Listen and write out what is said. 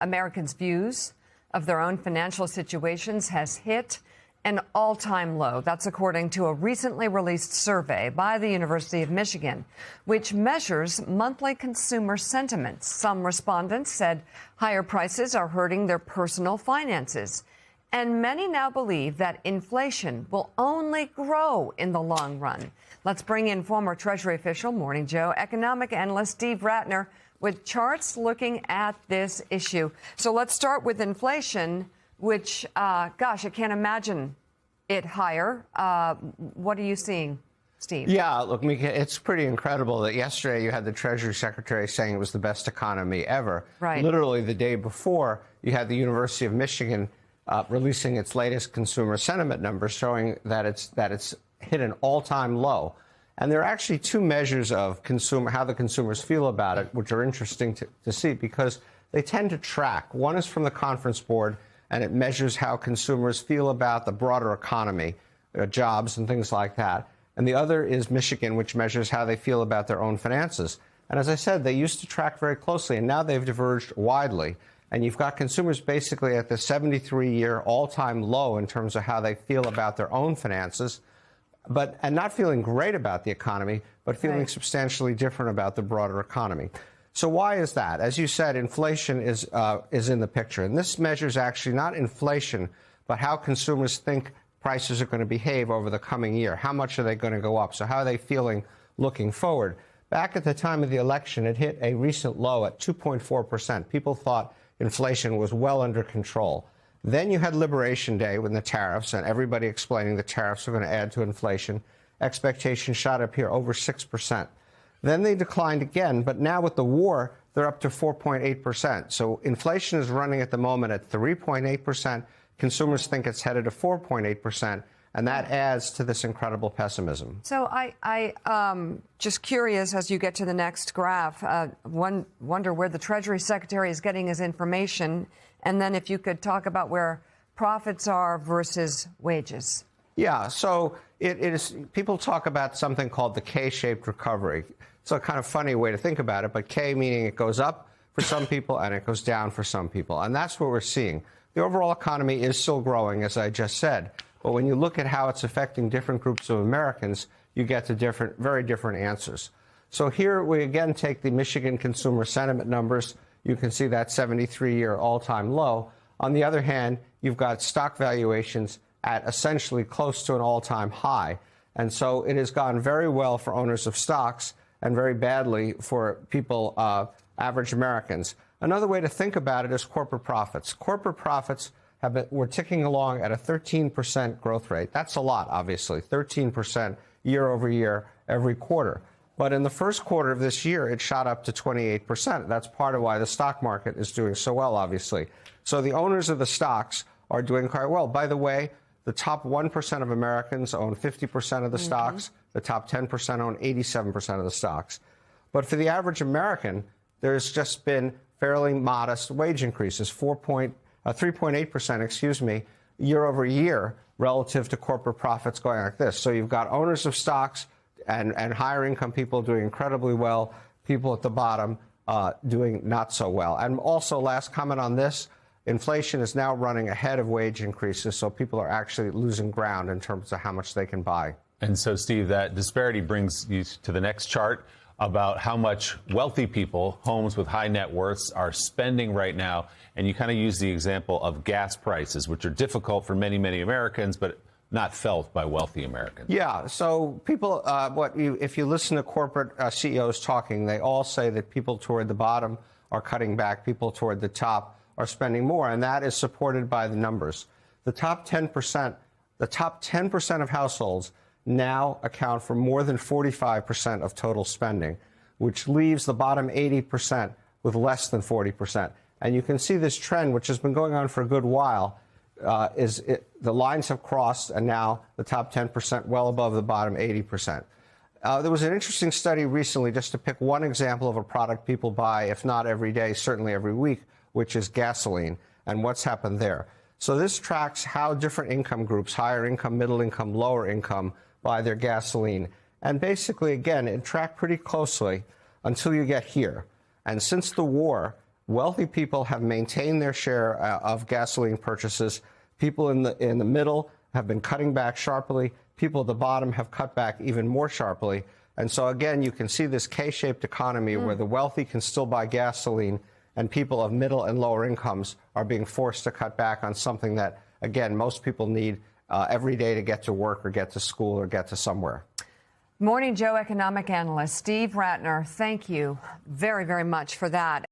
Americans' views of their own financial situations has hit an all-time low. That's according to a recently released survey by the University of Michigan, which measures monthly consumer sentiments. Some respondents said higher prices are hurting their personal finances. And many now believe that inflation will only grow in the long run. Let's bring in former Treasury official, Morning Joe economic analyst Steve Rattner with charts looking at this issue. So let's start with inflation, which, gosh, I can't imagine it higher. What are you seeing, Steve? Yeah, look, Mika, it's pretty incredible that yesterday you had the Treasury Secretary saying it was the best economy ever. Right. Literally the day before, you had the University of Michigan releasing its latest consumer sentiment numbers showing that it's hit an all-time low. And there are actually two measures of how the consumers feel about it, which are interesting to see because they tend to track. One is from the Conference Board, and it measures how consumers feel about the broader economy, jobs and things like that. And the other is Michigan, which measures how they feel about their own finances. And as I said, they used to track very closely, and now they've diverged widely. And you've got consumers basically at the 73-year all-time low in terms of how they feel about their own finances, and not feeling great about the economy, but feeling substantially different about the broader economy. So why is that? As you said, inflation is in the picture. And this measures actually not inflation, but how consumers think prices are going to behave over the coming year. How much are they going to go up? So how are they feeling looking forward? Back at the time of the election, it hit a recent low at 2.4%. People thought inflation was well under control. Then you had Liberation Day with the tariffs, and everybody explaining the tariffs are going to add to inflation. Expectations shot up here over 6%. Then they declined again, but now with the war, they're up to 4.8%. So inflation is running at the moment at 3.8%. Consumers think it's headed to 4.8%, and that adds to this incredible pessimism. So I just curious, as you get to the next graph, wonder where the Treasury Secretary is getting his information, and then if you could talk about where profits are versus wages. Yeah, so it is. People talk about something called the K-shaped recovery. It's a kind of funny way to think about it, but K meaning it goes up for some people and it goes down for some people, and that's what we're seeing. The overall economy is still growing, as I just said, but when you look at how it's affecting different groups of Americans, you get to very different answers. So here we again take the Michigan consumer sentiment numbers. You can see that 73-year all-time low. On the other hand, you've got stock valuations at essentially close to an all-time high. And so it has gone very well for owners of stocks and very badly for people, average Americans. Another way to think about it is corporate profits. Corporate profits were ticking along at a 13% growth rate. That's a lot, obviously, 13% year over year every quarter. But in the first quarter of this year, it shot up to 28%. That's part of why the stock market is doing so well, obviously. So the owners of the stocks are doing quite well. By the way, the top 1% of Americans own 50% of the stocks. The top 10% own 87% of the stocks. But for the average American, there's just been fairly modest wage increases, 3.8%, year over year relative to corporate profits going like this. So you've got owners of stocks and higher income people doing incredibly well, people at the bottom doing not so well. And also, last comment on this, inflation is now running ahead of wage increases, so people are actually losing ground in terms of how much they can buy. And so, Steve, that disparity brings you to the next chart about how much wealthy people, homes with high net worths, are spending right now. And you kind of use the example of gas prices, which are difficult for many, many Americans, but not felt by wealthy Americans. Yeah. So people, if you listen to corporate CEOs talking, they all say that people toward the bottom are cutting back. People toward the top are spending more. And that is supported by the numbers. The top 10% of households now account for more than 45% of total spending, which leaves the bottom 80% with less than 40%. And you can see this trend, which has been going on for a good while, the lines have crossed, and now the top 10% well above the bottom 80%. There was an interesting study recently, just to pick one example of a product people buy, if not every day, certainly every week, which is gasoline, and what's happened there. So this tracks how different income groups, higher income, middle income, lower income, buy their gasoline. And basically, again, it tracked pretty closely until you get here. And since the war, wealthy people have maintained their share of gasoline purchases. People in the middle have been cutting back sharply. People at the bottom have cut back even more sharply. And so, again, you can see this K-shaped economy where the wealthy can still buy gasoline and people of middle and lower incomes are being forced to cut back on something that, again, most people need every day to get to work or get to school or get to somewhere. Morning Joe economic analyst Steve Rattner, thank you very, very much for that.